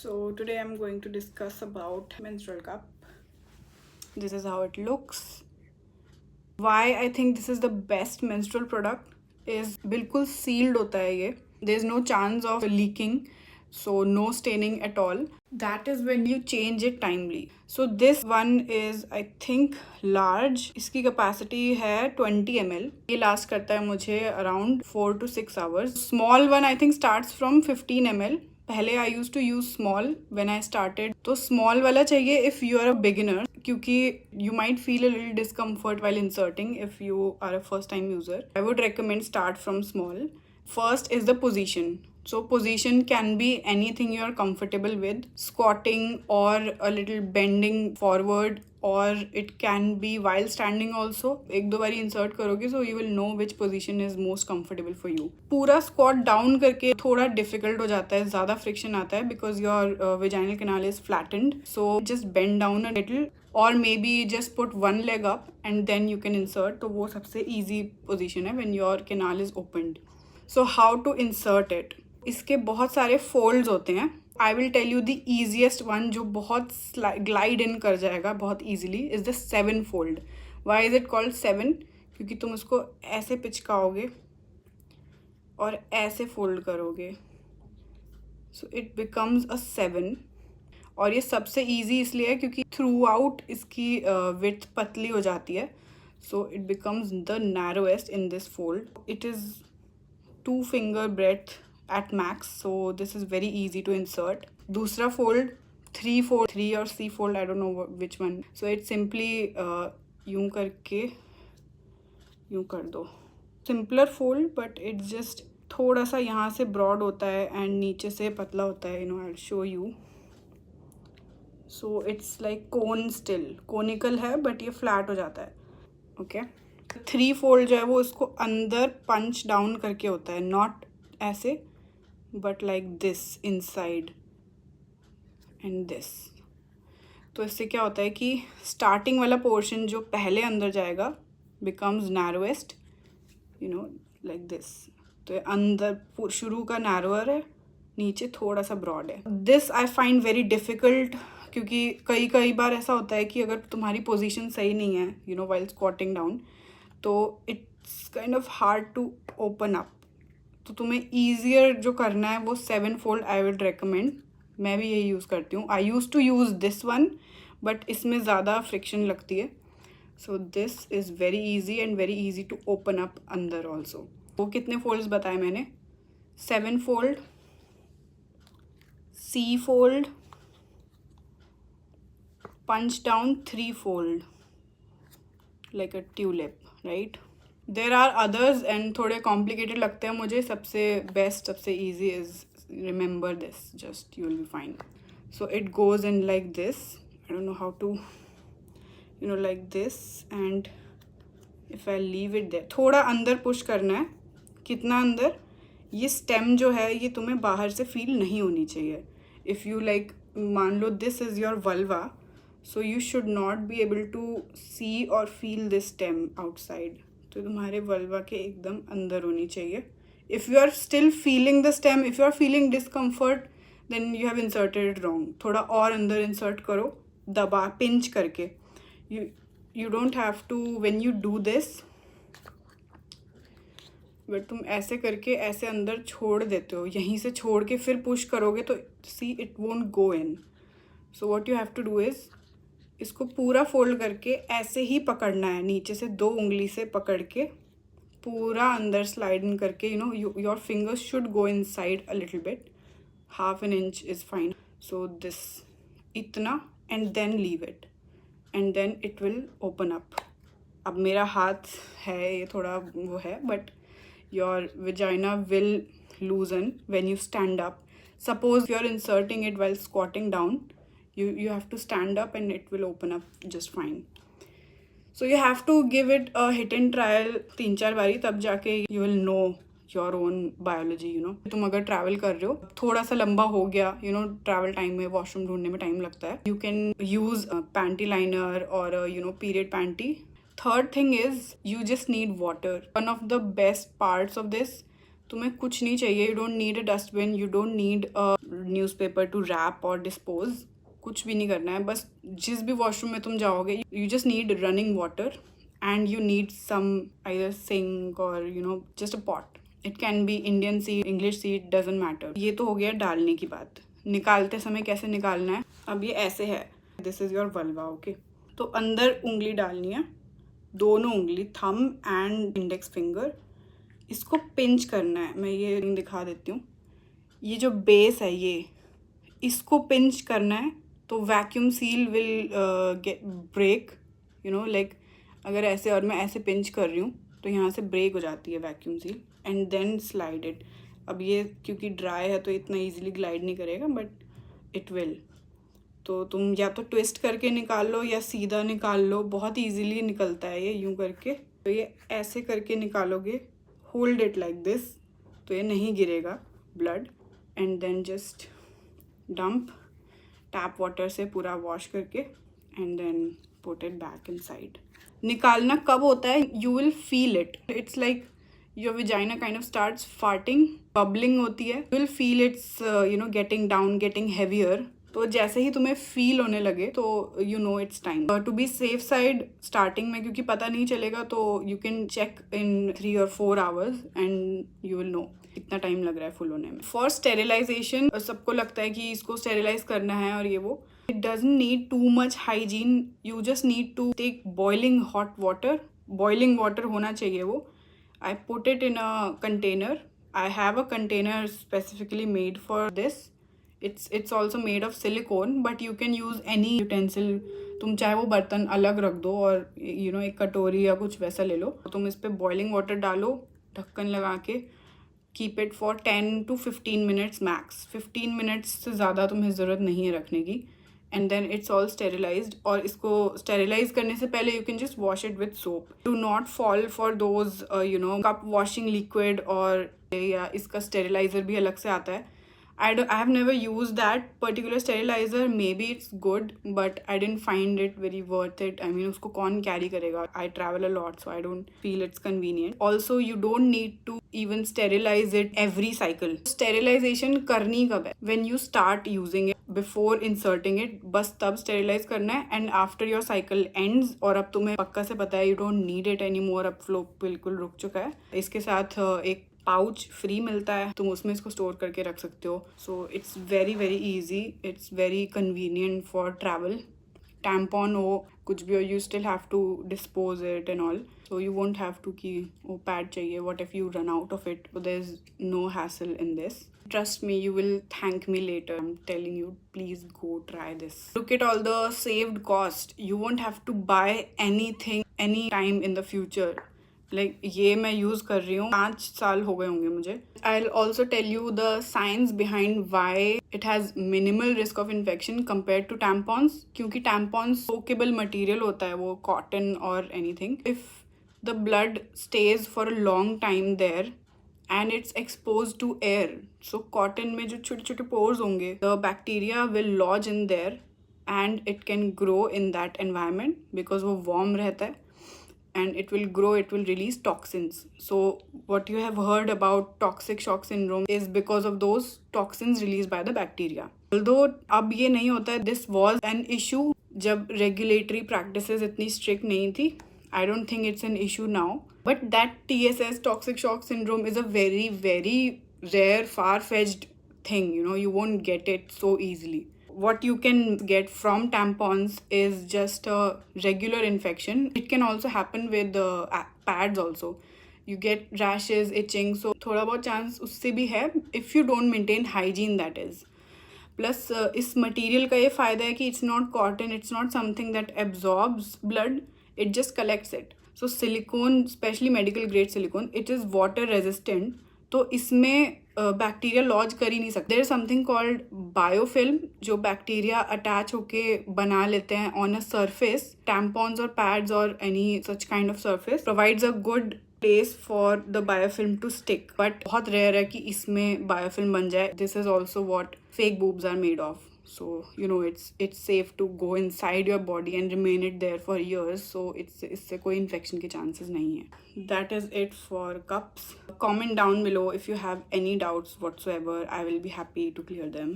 So today I'm going to discuss about menstrual cup. This is how it looks. Why I think this is the best menstrual product is बिल्कुल sealed होता है ये. There's no chance of leaking, so no staining at all. That is when you change it timely. So this one is I think large. इसकी capacity है 20 ml. ये last करता है मुझे around 4 to 6 hours. Small one I think starts from 15 ml. पहले I use to use small when I started, तो small वाला चाहिए if you are a beginner, क्योंकि you might feel a little discomfort while inserting if you are a first time user. I would recommend start from small. First is the position. So position can be anything you are comfortable with, squatting or a little bending forward, or it can be while standing also. एक दो बारी insert करोगे so you will know which position is most comfortable for you. पूरा squat down करके थोड़ा difficult हो जाता है, ज़्यादा friction आता है because your vaginal canal is flattened. So just bend down a little, or maybe just put one leg up and then you can insert. तो वो सबसे easy position है when your canal is opened. So how to insert it? इसके बहुत सारे folds होते हैं. I will tell you the easiest one जो बहुत glide in कर जाएगा बहुत easily is the 7 fold. Why is it called 7? क्योंकि तुम उसको ऐसे पिचकाओगे और ऐसे fold करोगे, so it becomes a 7. और ये सबसे easy इसलिए है क्योंकि throughout इसकी width पतली हो जाती है, so it becomes the narrowest in this fold. It is 2 finger breadth at max, so this is very easy to insert. दूसरा fold 3 fold, 3 or C fold, I don't know which one. So it simply यूं करके यूं कर दो. Simpler fold, but it's just थोड़ा सा यहाँ से broad होता है and नीचे से पतला होता है. I'll show you. So it's like cone still, conical है but ये flat हो जाता है. Okay. 3 fold जो है वो इसको अंदर punch down करके होता है, not ऐसे but like this inside and this. तो इससे क्या होता है कि starting वाला portion जो पहले अंदर जाएगा becomes narrowest, like this. तो ये अंदर शुरू का narrower है, नीचे थोड़ा सा broad है. This I find very difficult क्योंकि कई बार ऐसा होता है कि अगर तुम्हारी position सही नहीं है while squatting down, तो it's kind of hard to open up. तो तुम्हें ईजियर जो करना है वो 7 fold आई वुड रिकमेंड. मैं भी यही यूज़ करती हूँ. I use to use this one but इसमें ज़्यादा फ्रिक्शन लगती है. So this is very easy and very easy to open up अंदर ऑल्सो. वो कितने फोल्ड्स बताए मैंने? 7 fold, C fold, punch down 3 fold like a tulip, right? There are others and थोड़े complicated लगते हैं मुझे. सबसे best, सबसे easy is remember this, just you will be fine. So it goes in like this. I don't know how to, like this, and if I leave it there, थोड़ा अंदर push करना है. कितना अंदर? ये stem जो है ये तुम्हें बाहर से feel नहीं होनी चाहिए. If you like, मान लो this is your vulva, so you should not be able to see or feel this stem outside. तो तुम्हारे वल्वा के एकदम अंदर होनी चाहिए. If you are still feeling the stem, if you are feeling discomfort, then you have inserted it wrong. थोड़ा और अंदर इंसर्ट करो, दबा पिंच करके. You don't have to when you do this, but तुम ऐसे करके ऐसे अंदर छोड़ देते हो. यहीं से छोड़ के फिर पुश करोगे तो see it won't go in. So what you have to do is इसको पूरा फोल्ड करके ऐसे ही पकड़ना है, नीचे से 2 उंगली से पकड़ के पूरा अंदर स्लाइड इन करके. Your fingers should go inside a little bit. ½ an inch is fine. So this इतना and then leave it and then it will open up. अब मेरा हाथ है ये थोड़ा वो है, but your vagina will loosen when you stand up. Suppose you are inserting it while squatting down, you have to stand up and it will open up just fine. So you have to give it a hit and trial 3-4 बारी, तब जाके you will know your own biology. तुम अगर travel कर रहे हो, थोड़ा सा लंबा हो गया, ट्रैवल टाइम में वॉशरूम ढूंढने में टाइम लगता है, you can use a panty liner or a period panty. Third thing is you just need water. One of the best parts of this, तुम्हें कुछ नहीं चाहिए. You don't need a dustbin, you don't need a newspaper to wrap और dispose, कुछ भी नहीं करना है. बस जिस भी वॉशरूम में तुम जाओगे, you just need running water and you need some either sink or just a pot. It can be Indian seed, English seed, doesn't matter. ये तो हो गया डालने की बात. निकालते समय कैसे निकालना है. अब ये ऐसे है, this is your vulva. Okay, तो अंदर उंगली डालनी है, दोनों उंगली, थंब एंड इंडेक्स फिंगर. इसको पिंच करना है. मैं ये रिंग दिखा देती हूँ. ये जो बेस है, ये इसको पिंच करना है तो vacuum seal will get break, like अगर ऐसे और मैं ऐसे पिंच कर रही हूँ तो यहाँ से ब्रेक हो जाती है vacuum seal, and then slide it. अब ये क्योंकि ड्राई है तो इतना इजीली ग्लाइड नहीं करेगा, बट इट विल. तो तुम या तो ट्विस्ट करके निकाल लो या सीधा निकाल लो, बहुत इजीली निकलता है ये यूँ करके. तो ये ऐसे करके निकालोगे, होल्ड इट लाइक दिस, तो ये नहीं गिरेगा blood. And then just dump tap water से पूरा वॉश करके, and then put it back inside. निकालना कब होता है, you will feel it. It's like your vagina kind of starts farting, bubbling होती है. You will feel it's getting down, getting heavier. तो जैसे ही तुम्हें फील होने लगे तो it's time. To be safe side starting में, क्योंकि पता नहीं चलेगा, तो you can check in 3 or 4 hours and you will know कितना टाइम लग रहा है फुल होने में. फॉर स्टेरिलाइजेशन, सबको लगता है कि इसको स्टेरिलाइज करना है और ये वो. It doesn't need too much hygiene. You just need to take boiling hot water. Boiling water होना चाहिए वो. I put it in a container. I have a container specifically made for this. It's also made of silicone, but you can use any utensil. तुम चाहे वो बर्तन अलग रख दो और एक कटोरी या कुछ वैसा ले लो. तुम इस पर boiling water डालो, ढक्कन लगा के, keep it for 10 to 15 minutes max. 15 minutes से ज़्यादा तुम्हें ज़रूरत नहीं है रखने की. And then it's all sterilised. और इसको स्टेरिलाइज करने से पहले you can just wash it with soap. Do not fall for those cup washing liquid, और या इसका स्टेरिलाइजर भी अलग से आता है. I have never used that particular sterilizer. Maybe it's good, but I didn't find it very worth it. I mean, उसको कौन carry करेगा? I travel a lot, so I don't feel it's convenient. Also, you don't need to even sterilize it every cycle. Sterilization करनी कब है? When you start using it, before inserting it, बस तब sterilize करना है. And after your cycle ends, और अब तुम्हें पक्का से पता है you don't need it anymore, अब फ्लो बिल्कुल रुक चुका है. इसके साथ एक पाउच फ्री मिलता है, तुम उसमें इसको स्टोर करके रख सकते हो. So it's very very easy, it's very convenient for travel. Tampon हो, कुछ भी हो, you still have to dispose it and all. So you won't have to कि वो पैड चाहिए, what if you run out of it. There is no hassle in this. Trust me, you will thank me later. I'm telling you, please go try this. Look at all the saved cost. You won't have to buy anything anytime in the future. Like ये मैं use कर रही हूँ, 5 साल हो गए होंगे मुझे. I'll also tell you the science behind why it has minimal risk of infection compared to tampons. क्योंकि tampons soakable material होता है, वो cotton or anything. If the blood stays for a long time there and it's exposed to air, so cotton में जो छोटे छोटे pores होंगे, the bacteria will lodge in there and it can grow in that environment because वो warm रहता है. And it will grow, it will release toxins. So what you have heard about toxic shock syndrome is because of those toxins released by the bacteria. Although अब ये नहीं होता है, this was an issue जब regulatory practices इतनी strict नहीं थी. I don't think it's an issue now. But that TSS, toxic shock syndrome, is a very very rare, far-fetched thing. You won't get it so easily. What you can get from tampons is just a regular infection. It can also happen with the pads also. You get rashes, itching, so थोड़ा बहुत chance उससे भी है if you don't maintain hygiene, that is. Plus इस material का ये फ़ायदा है कि it's not cotton, it's not something that absorbs blood, it just collects it. So silicone, especially medical grade silicone, it is water resistant. तो इसमें bacteria laws कर ही नहीं सकते. There is something called biofilm, जो बैक्टीरिया अटैच होके बना लेते हैं ऑन अ सरफेस. टैम्पॉन्स और पैड्स और any such kind of surface provides a good place for the biofilm to stick. But बहुत रेयर है कि इसमें बायोफिल्म बन जाए. This is also what fake boobs are made of. So it's safe to go inside your body and remain it there for years. So इससे कोई infection के chances नहीं है. That is it for cups. Comment down below if you have any doubts whatsoever. I will be happy to clear them.